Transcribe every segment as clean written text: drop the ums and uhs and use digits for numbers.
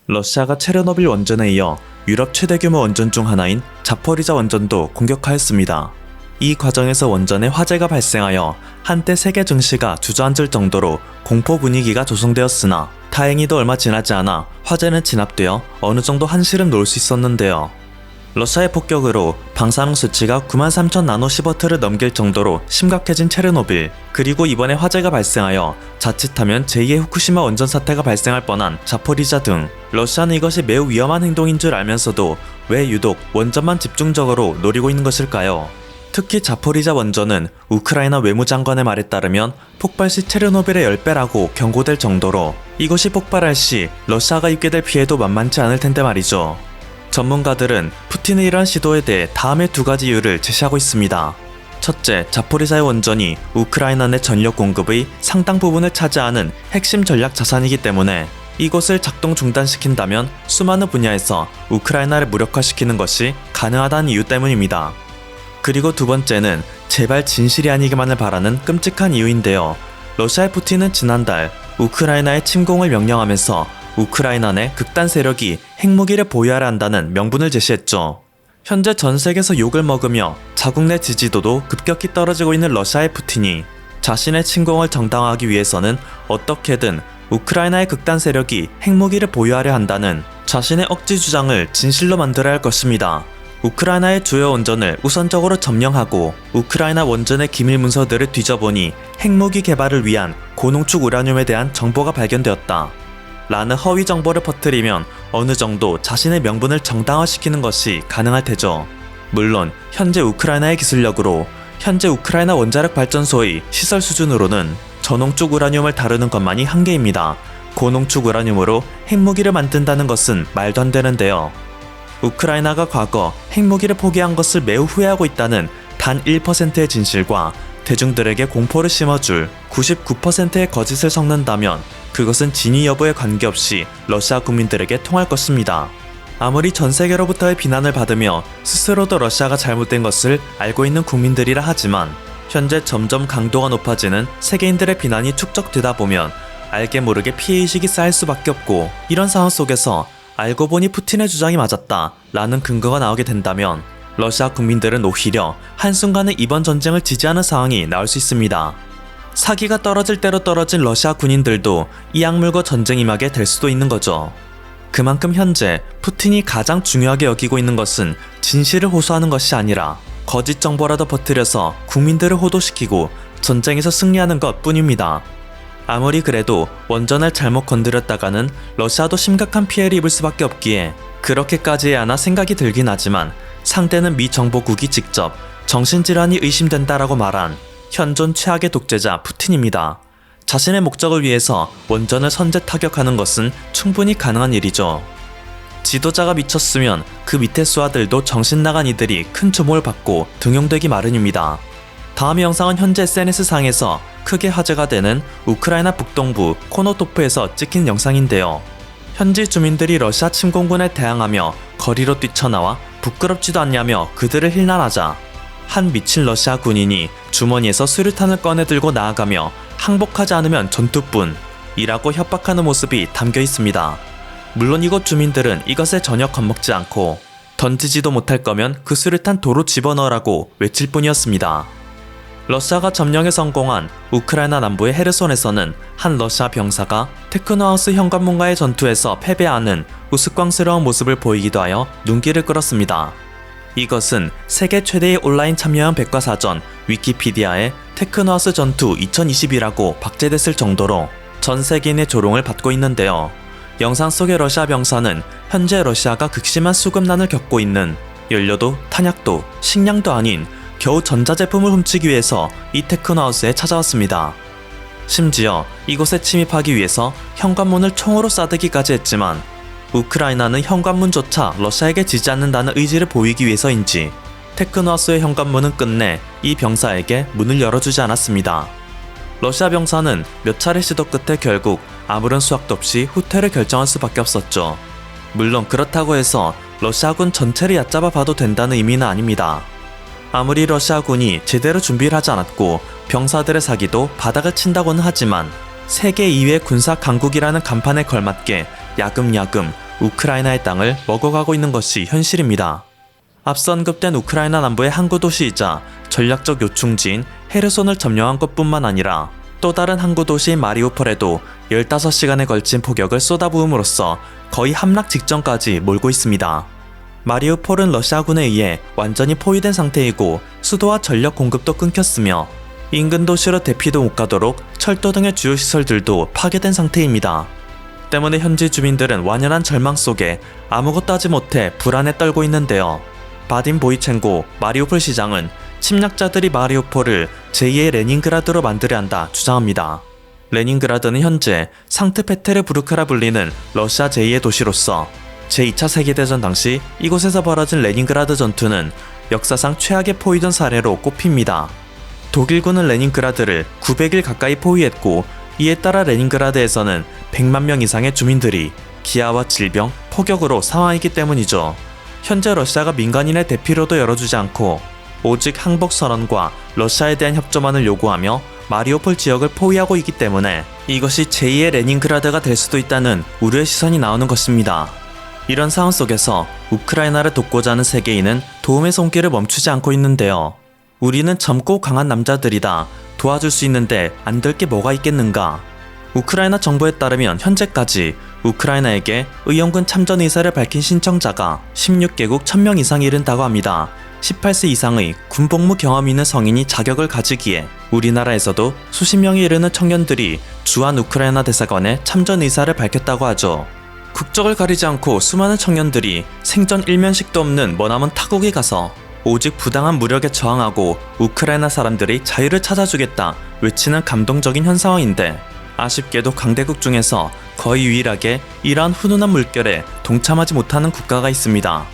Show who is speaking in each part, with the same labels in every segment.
Speaker 1: 러시아가 체르노빌 원전에 이어 유럽 최대 규모 원전 중 하나인 자포리자 원전도 공격하였습니다. 이 과정에서 원전에 화재가 발생하여 한때 세계 증시가 주저앉을 정도로 공포 분위기가 조성되었으나 다행히도 얼마 지나지 않아 화재는 진압되어 어느 정도 한시름 놓을 수 있었는데요. 러시아의 폭격으로 방사능 수치가 93,000 나노시버트를 넘길 정도로 심각해진 체르노빌, 그리고 이번에 화재가 발생하여 자칫하면 제2의 후쿠시마 원전 사태가 발생할 뻔한 자포리자 등 러시아는 이것이 매우 위험한 행동인 줄 알면서도 왜 유독 원전만 집중적으로 노리고 있는 것일까요? 특히 자포리자 원전은 우크라이나 외무장관의 말에 따르면 폭발 시 체르노빌의 10배라고 경고될 정도로 이것이 폭발할 시 러시아가 입게 될 피해도 만만치 않을 텐데 말이죠. 전문가들은 푸틴의 이러한 시도에 대해 다음의 두 가지 이유를 제시하고 있습니다. 첫째, 자포리자의 원전이 우크라이나 내 전력 공급의 상당 부분을 차지하는 핵심 전략 자산이기 때문에 이곳을 작동 중단시킨다면 수많은 분야에서 우크라이나를 무력화시키는 것이 가능하다는 이유 때문입니다. 그리고 두 번째는 제발 진실이 아니기만을 바라는 끔찍한 이유인데요. 러시아의 푸틴은 지난달 우크라이나의 침공을 명령하면서 우크라이나 내 극단 세력이 핵무기를 보유하려 한다는 명분을 제시했죠. 현재 전 세계에서 욕을 먹으며 자국 내 지지도도 급격히 떨어지고 있는 러시아의 푸틴이 자신의 침공을 정당화하기 위해서는 어떻게든 우크라이나의 극단 세력이 핵무기를 보유하려 한다는 자신의 억지 주장을 진실로 만들어야 할 것입니다. 우크라이나의 주요 원전을 우선적으로 점령하고 우크라이나 원전의 기밀 문서들을 뒤져보니 핵무기 개발을 위한 고농축 우라늄에 대한 정보가 발견되었다. 라는 허위 정보를 퍼뜨리면 어느 정도 자신의 명분을 정당화시키는 것이 가능할 테죠. 물론 현재 우크라이나의 기술력으로 현재 우크라이나 원자력 발전소의 시설 수준으로는 저농축 우라늄을 다루는 것만이 한계입니다. 고농축 우라늄으로 핵무기를 만든다는 것은 말도 안 되는데요. 우크라이나가 과거 핵무기를 포기한 것을 매우 후회하고 있다는 단 1%의 진실과 대중들에게 공포를 심어줄 99%의 거짓을 섞는다면 그것은 진위 여부에 관계없이 러시아 국민들에게 통할 것입니다. 아무리 전 세계로부터의 비난을 받으며 스스로도 러시아가 잘못된 것을 알고 있는 국민들이라 하지만 현재 점점 강도가 높아지는 세계인들의 비난이 축적되다 보면 알게 모르게 피해의식이 쌓일 수밖에 없고, 이런 상황 속에서 알고 보니 푸틴의 주장이 맞았다 라는 근거가 나오게 된다면 러시아 국민들은 오히려 한순간에 이번 전쟁을 지지하는 상황이 나올 수 있습니다. 사기가 떨어질 대로 떨어진 러시아 군인들도 이 악물고 전쟁 임하게 될 수도 있는 거죠. 그만큼 현재 푸틴이 가장 중요하게 여기고 있는 것은 진실을 호소하는 것이 아니라 거짓 정보라도 퍼뜨려서 국민들을 호도시키고 전쟁에서 승리하는 것 뿐입니다. 아무리 그래도 원전을 잘못 건드렸다가는 러시아도 심각한 피해를 입을 수밖에 없기에 그렇게까지 해야 하나 생각이 들긴 하지만, 상대는 미 정보국이 직접 정신질환이 의심된다라고 말한 현존 최악의 독재자 푸틴입니다. 자신의 목적을 위해서 원전을 선제 타격하는 것은 충분히 가능한 일이죠. 지도자가 미쳤으면 그 밑에 수하들도 정신 나간 이들이 큰 주목을 받고 등용되기 마련입니다. 다음 영상은 현재 SNS상에서 크게 화제가 되는 우크라이나 북동부 코노토프에서 찍힌 영상인데요. 현지 주민들이 러시아 침공군에 대항하며 거리로 뛰쳐나와 부끄럽지도 않냐며 그들을 힐난하자 한 미친 러시아 군인이 주머니에서 수류탄을 꺼내 들고 나아가며 항복하지 않으면 전투뿐 이라고 협박하는 모습이 담겨 있습니다. 물론 이곳 주민들은 이것에 전혀 겁먹지 않고 던지지도 못할 거면 그 수류탄 도로 집어넣으라고 외칠 뿐이었습니다. 러시아가 점령에 성공한 우크라이나 남부의 헤르손에서는 한 러시아 병사가 테크노하우스 현관문과의 전투에서 패배하는 우스꽝스러운 모습을 보이기도 하여 눈길을 끌었습니다. 이것은 세계 최대의 온라인 참여형 백과사전 위키피디아에 테크노하우스 전투 2020이라고 박제됐을 정도로 전 세계인의 조롱을 받고 있는데요. 영상 속의 러시아 병사는 현재 러시아가 극심한 수급난을 겪고 있는 연료도 탄약도 식량도 아닌 겨우 전자제품을 훔치기 위해서 이 테크노하우스에 찾아왔습니다. 심지어 이곳에 침입하기 위해서 현관문을 총으로 쏴대기까지 했지만 우크라이나는 현관문조차 러시아에게 지지 않는다는 의지를 보이기 위해서인지 테크노하우스의 현관문은 끝내 이 병사에게 문을 열어주지 않았습니다. 러시아 병사는 몇 차례 시도 끝에 결국 아무런 수확도 없이 후퇴를 결정할 수밖에 없었죠. 물론 그렇다고 해서 러시아군 전체를 얕잡아 봐도 된다는 의미는 아닙니다. 아무리 러시아군이 제대로 준비를 하지 않았고 병사들의 사기도 바닥을 친다고는 하지만 세계 2회 군사 강국이라는 간판에 걸맞게 야금야금 우크라이나의 땅을 먹어가고 있는 것이 현실입니다. 앞서 언급된 우크라이나 남부의 항구 도시이자 전략적 요충지인 헤르손을 점령한 것뿐만 아니라 또 다른 항구 도시인 마리우폴에도 15시간에 걸친 포격을 쏟아부음으로써 거의 함락 직전까지 몰고 있습니다. 마리우폴은 러시아군에 의해 완전히 포위된 상태이고 수도와 전력 공급도 끊겼으며 인근 도시로 대피도 못 가도록 철도 등의 주요 시설들도 파괴된 상태입니다. 때문에 현지 주민들은 완연한 절망 속에 아무것도 하지 못해 불안에 떨고 있는데요. 바딘 보이첸고 마리우폴 시장은 침략자들이 마리우폴을 제2의 레닌그라드로 만들어야 한다 주장합니다. 레닌그라드는 현재 상트페테르부르크라 불리는 러시아 제2의 도시로서 제2차 세계대전 당시 이곳에서 벌어진 레닌그라드 전투는 역사상 최악의 포위전 사례로 꼽힙니다. 독일군은 레닌그라드를 900일 가까이 포위했고 이에 따라 레닌그라드에서는 100만 명 이상의 주민들이 기아와 질병, 폭격으로 사망했기 때문이죠. 현재 러시아가 민간인의 대피로도 열어주지 않고 오직 항복 선언과 러시아에 대한 협조만을 요구하며 마리우폴 지역을 포위하고 있기 때문에 이것이 제2의 레닌그라드가 될 수도 있다는 우려의 시선이 나오는 것입니다. 이런 상황 속에서 우크라이나를 돕고자 하는 세계인은 도움의 손길을 멈추지 않고 있는데요. 우리는 젊고 강한 남자들이다. 도와줄 수 있는데 안 될 게 뭐가 있겠는가? 우크라이나 정부에 따르면 현재까지 우크라이나에게 의용군 참전 의사를 밝힌 신청자가 16개국 1000명 이상이 이른다고 합니다. 18세 이상의 군복무 경험이 있는 성인이 자격을 가지기에 우리나라에서도 수십 명에 이르는 청년들이 주한 우크라이나 대사관에 참전 의사를 밝혔다고 하죠. 국적을 가리지 않고 수많은 청년들이 생전 일면식도 없는 머나먼 타국에 가서 오직 부당한 무력에 저항하고 우크라이나 사람들이 자유를 찾아주겠다 외치는 감동적인 현 상황인데 아쉽게도 강대국 중에서 거의 유일하게 이러한 훈훈한 물결에 동참하지 못하는 국가가 있습니다.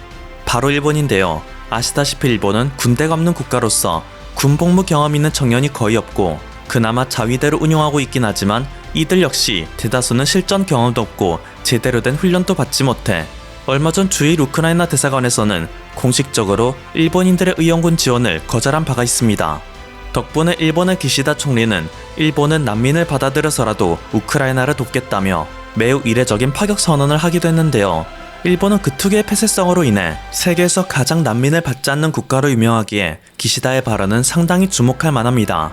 Speaker 1: 바로 일본인데요. 아시다시피 일본은 군대가 없는 국가로서 군복무 경험 있는 청년이 거의 없고 그나마 자위대를 운용하고 있긴 하지만 이들 역시 대다수는 실전 경험도 없고 제대로 된 훈련도 받지 못해 얼마 전 주일 우크라이나 대사관에서는 공식적으로 일본인들의 의용군 지원을 거절한 바가 있습니다. 덕분에 일본의 기시다 총리는 일본은 난민을 받아들여서라도 우크라이나를 돕겠다며 매우 이례적인 파격 선언을 하기도 했는데요. 일본은 그 특유의 폐쇄성으로 인해 세계에서 가장 난민을 받지 않는 국가로 유명하기에 기시다의 발언은 상당히 주목할 만합니다.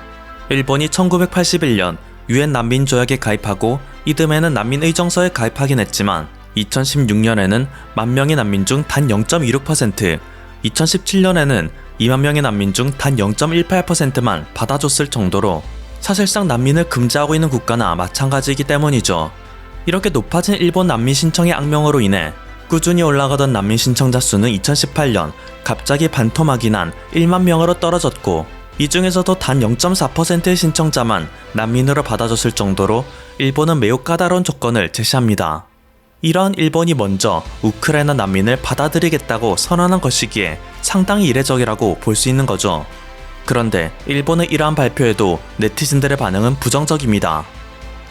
Speaker 1: 일본이 1981년 유엔 난민 조약에 가입하고 이듬해는 난민 의정서에 가입하긴 했지만 2016년에는 만 명의 난민 중 단 0.26%, 2017년에는 2만 명의 난민 중 단 0.18%만 받아줬을 정도로 사실상 난민을 금지하고 있는 국가나 마찬가지이기 때문이죠. 이렇게 높아진 일본 난민 신청의 악명으로 인해 꾸준히 올라가던 난민 신청자 수는 2018년 갑자기 반토막이 난 1만 명으로 떨어졌고 이 중에서도 단 0.4%의 신청자만 난민으로 받아줬을 정도로 일본은 매우 까다로운 조건을 제시합니다. 이러한 일본이 먼저 우크라이나 난민을 받아들이겠다고 선언한 것이기에 상당히 이례적이라고 볼 수 있는 거죠. 그런데 일본의 이러한 발표에도 네티즌들의 반응은 부정적입니다.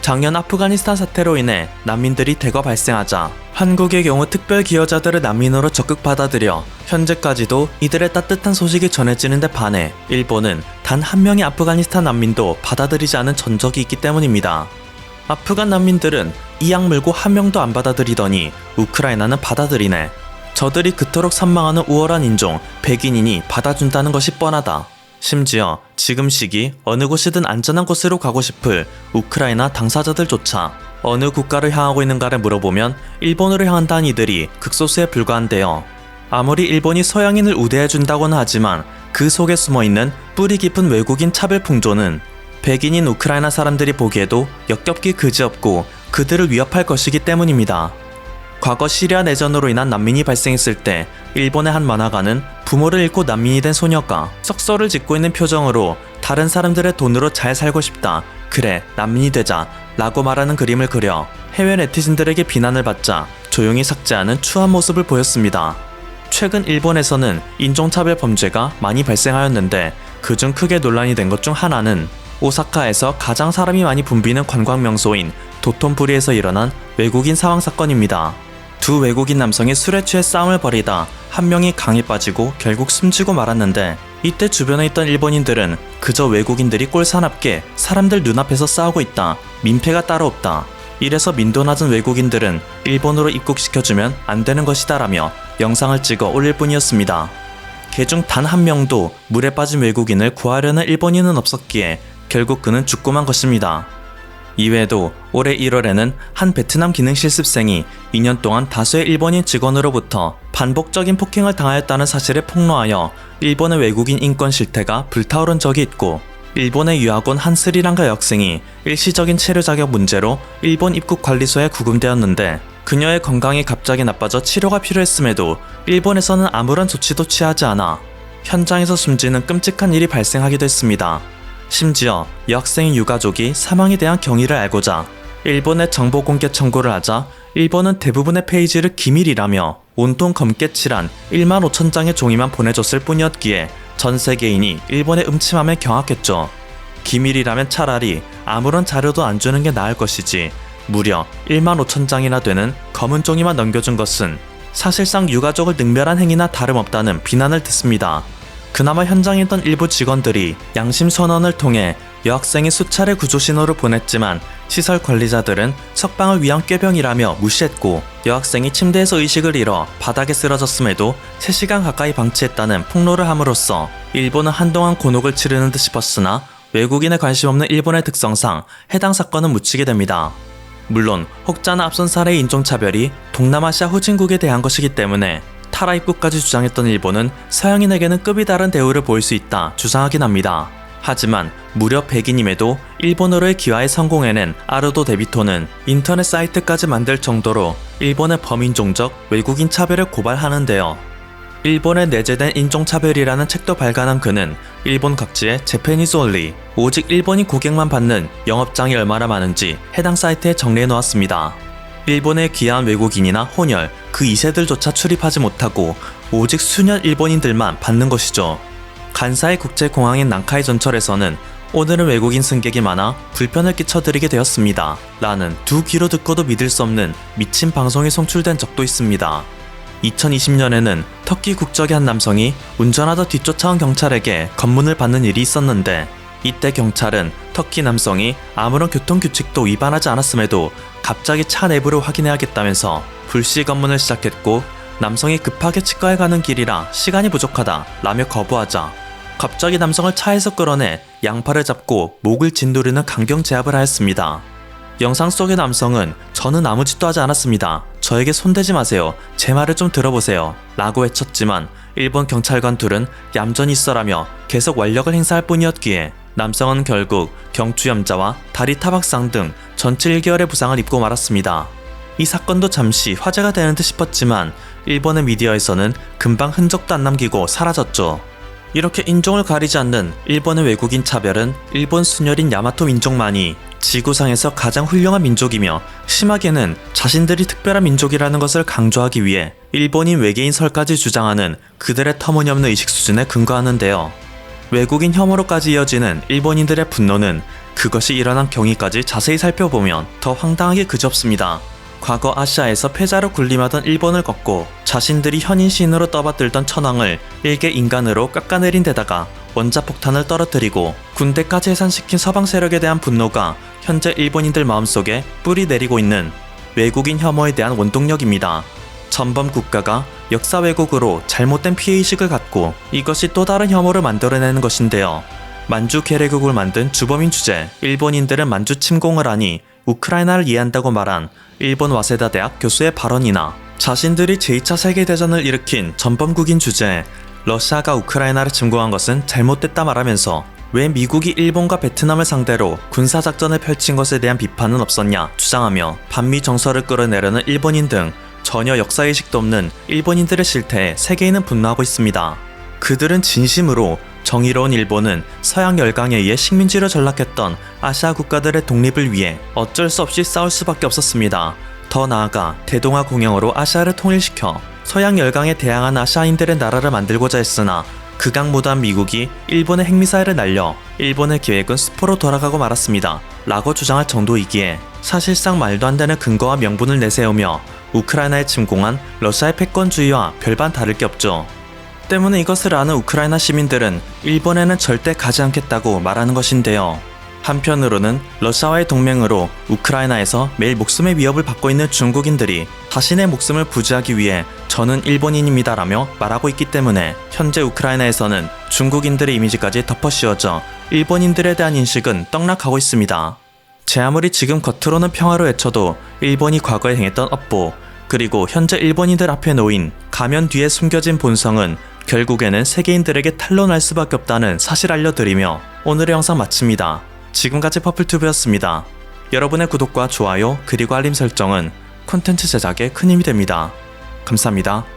Speaker 1: 작년 아프가니스탄 사태로 인해 난민들이 대거 발생하자 한국의 경우 특별 기여자들을 난민으로 적극 받아들여 현재까지도 이들의 따뜻한 소식이 전해지는 데 반해 일본은 단 한 명의 아프가니스탄 난민도 받아들이지 않은 전적이 있기 때문입니다. 아프간 난민들은 이 악물고 한 명도 안 받아들이더니 우크라이나는 받아들이네. 저들이 그토록 산망하는 우월한 인종 백인인이 받아준다는 것이 뻔하다. 심지어 지금 시기 어느 곳이든 안전한 곳으로 가고 싶을 우크라이나 당사자들조차 어느 국가를 향하고 있는가를 물어보면 일본으로 향한다는 이들이 극소수에 불과한데요. 아무리 일본이 서양인을 우대해준다고는 하지만 그 속에 숨어있는 뿌리 깊은 외국인 차별 풍조는 백인인 우크라이나 사람들이 보기에도 역겹기 그지없고 그들을 위협할 것이기 때문입니다. 과거 시리아 내전으로 인한 난민이 발생했을 때 일본의 한 만화가는 부모를 잃고 난민이 된 소녀가 석서를 짓고 있는 표정으로 다른 사람들의 돈으로 잘 살고 싶다. 그래, 난민이 되자. 라고 말하는 그림을 그려 해외 네티즌들에게 비난을 받자 조용히 삭제하는 추한 모습을 보였습니다. 최근 일본에서는 인종차별 범죄가 많이 발생하였는데 그중 크게 논란이 된 것 중 하나는 오사카에서 가장 사람이 많이 붐비는 관광명소인 도톤부리에서 일어난 외국인 사망 사건입니다. 두 외국인 남성이 술에 취해 싸움을 벌이다 한 명이 강에 빠지고 결국 숨지고 말았는데 이때 주변에 있던 일본인들은 그저 외국인들이 꼴사납게 사람들 눈앞에서 싸우고 있다. 민폐가 따로 없다. 이래서 민도 낮은 외국인들은 일본으로 입국시켜주면 안 되는 것이다라며 영상을 찍어 올릴 뿐이었습니다. 개중 단 한 명도 물에 빠진 외국인을 구하려는 일본인은 없었기에 결국 그는 죽고만 것입니다. 이외에도 올해 1월에는 한 베트남 기능 실습생이 2년 동안 다수의 일본인 직원으로부터 반복적인 폭행을 당하였다는 사실에 폭로하여 일본의 외국인 인권 실태가 불타오른 적이 있고, 일본의 유학원 한 스리랑카 여학생이 일시적인 체류 자격 문제로 일본 입국관리소에 구금되었는데, 그녀의 건강이 갑자기 나빠져 치료가 필요했음에도 일본에서는 아무런 조치도 취하지 않아 현장에서 숨지는 끔찍한 일이 발생하기도 했습니다. 심지어 여학생의 유가족이 사망에 대한 경위를 알고자 일본에 정보 공개 청구를 하자 일본은 대부분의 페이지를 기밀이라며 온통 검게 칠한 1만 5천 장의 종이만 보내줬을 뿐이었기에 전 세계인이 일본의 음침함에 경악했죠. 기밀이라면 차라리 아무런 자료도 안 주는 게 나을 것이지, 무려 1만 5천 장이나 되는 검은 종이만 넘겨준 것은 사실상 유가족을 능멸한 행위나 다름없다는 비난을 듣습니다. 그나마 현장에 있던 일부 직원들이 양심 선언을 통해 여학생이 수차례 구조 신호를 보냈지만 시설 관리자들은 석방을 위한 꾀병이라며 무시했고, 여학생이 침대에서 의식을 잃어 바닥에 쓰러졌음에도 3시간 가까이 방치했다는 폭로를 함으로써 일본은 한동안 곤혹을 치르는 듯 싶었으나 외국인에 관심 없는 일본의 특성상 해당 사건은 묻히게 됩니다. 물론 혹자나 앞선 사례의 인종차별이 동남아시아 후진국에 대한 것이기 때문에 타라 입국까지 주장했던 일본은 서양인에게는 급이 다른 대우를 보일 수 있다 주장하긴 합니다. 하지만 무려 100인임에도 일본어로의 기화에 성공해낸 아르도 데비토는 인터넷 사이트까지 만들 정도로 일본의 범인종적 외국인 차별을 고발하는데요. 일본에 내재된 인종차별이라는 책도 발간한 그는 일본 각지에 재패니즈 올리, 오직 일본인 고객만 받는 영업장이 얼마나 많은지 해당 사이트에 정리해 놓았습니다. 일본에 귀한 외국인이나 혼혈, 그 2세들조차 출입하지 못하고 오직 수년 일본인들만 받는 것이죠. 간사이 국제공항인 난카이 전철에서는 오늘은 외국인 승객이 많아 불편을 끼쳐드리게 되었습니다 라는 두 귀로 듣고도 믿을 수 없는 미친 방송이 송출된 적도 있습니다. 2020년에는 터키 국적의 한 남성이 운전하다 뒤쫓아온 경찰에게 검문을 받는 일이 있었는데, 이때 경찰은 터키 남성이 아무런 교통규칙도 위반하지 않았음에도 갑자기 차 내부를 확인해야겠다면서 불시 검문을 시작했고, 남성이 급하게 치과에 가는 길이라 시간이 부족하다 라며 거부하자 갑자기 남성을 차에서 끌어내 양팔을 잡고 목을 짓누르는 강경 제압을 하였습니다. 영상 속의 남성은 "저는 아무 짓도 하지 않았습니다. 저에게 손대지 마세요. 제 말을 좀 들어보세요." 라고 외쳤지만 일본 경찰관 둘은 얌전히 있어라며 계속 완력을 행사할 뿐이었기에 남성은 결국 경추염자와 다리 타박상 등 전치 1개월의 부상을 입고 말았습니다. 이 사건도 잠시 화제가 되는 듯 싶었지만 일본의 미디어에서는 금방 흔적도 안 남기고 사라졌죠. 이렇게 인종을 가리지 않는 일본의 외국인 차별은 일본 순혈인 야마토 민족만이 지구상에서 가장 훌륭한 민족이며, 심하게는 자신들이 특별한 민족이라는 것을 강조하기 위해 일본인 외계인 설까지 주장하는 그들의 터무니없는 의식 수준에 근거하는데요. 외국인 혐오로까지 이어지는 일본인들의 분노는 그것이 일어난 경위까지 자세히 살펴보면 더 황당하게 그지없습니다. 과거 아시아에서 패자로 군림하던 일본을 꺾고 자신들이 현인 신으로 떠받들던 천황을 일개 인간으로 깎아내린 데다가 원자폭탄을 떨어뜨리고 군대까지 해산시킨 서방 세력에 대한 분노가 현재 일본인들 마음속에 뿌리 내리고 있는 외국인 혐오에 대한 원동력입니다. 전범 국가가 역사 왜곡으로 잘못된 피해의식을 갖고 이것이 또 다른 혐오를 만들어내는 것인데요. 만주 계례국을 만든 주범인 주제, 일본인들은 만주 침공을 하니 우크라이나를 이해한다고 말한 일본 와세다 대학 교수의 발언이나 자신들이 제2차 세계대전을 일으킨 전범국인 주제에 러시아가 우크라이나를 침공한 것은 잘못됐다 말하면서 왜 미국이 일본과 베트남을 상대로 군사작전을 펼친 것에 대한 비판은 없었냐 주장하며 반미 정서를 끌어내려는 일본인 등 전혀 역사의식도 없는 일본인들의 실태에 세계인은 분노하고 있습니다. 그들은 진심으로 정의로운 일본은 서양 열강에 의해 식민지로 전락했던 아시아 국가들의 독립을 위해 어쩔 수 없이 싸울 수밖에 없었습니다. 더 나아가 대동아 공영으로 아시아를 통일시켜 서양 열강에 대항한 아시아인들의 나라를 만들고자 했으나 극악무도한 미국이 일본의 핵미사일을 날려 일본의 계획은 수포로 돌아가고 말았습니다 라고 주장할 정도이기에 사실상 말도 안 되는 근거와 명분을 내세우며 우크라이나에 침공한 러시아의 패권주의와 별반 다를 게 없죠. 때문에 이것을 아는 우크라이나 시민들은 일본에는 절대 가지 않겠다고 말하는 것인데요. 한편으로는 러시아와의 동맹으로 우크라이나에서 매일 목숨의 위협을 받고 있는 중국인들이 자신의 목숨을 부지하기 위해 저는 일본인입니다라며 말하고 있기 때문에 현재 우크라이나에서는 중국인들의 이미지까지 덮어씌워져 일본인들에 대한 인식은 떡락하고 있습니다. 제 아무리 지금 겉으로는 평화로 외쳐도 일본이 과거에 행했던 업보, 그리고 현재 일본인들 앞에 놓인 가면 뒤에 숨겨진 본성은 결국에는 세계인들에게 탄로날 수밖에 없다는 사실 알려드리며 오늘의 영상 마칩니다. 지금까지 퍼플튜브였습니다. 여러분의 구독과 좋아요 그리고 알림 설정은 콘텐츠 제작에 큰 힘이 됩니다. 감사합니다.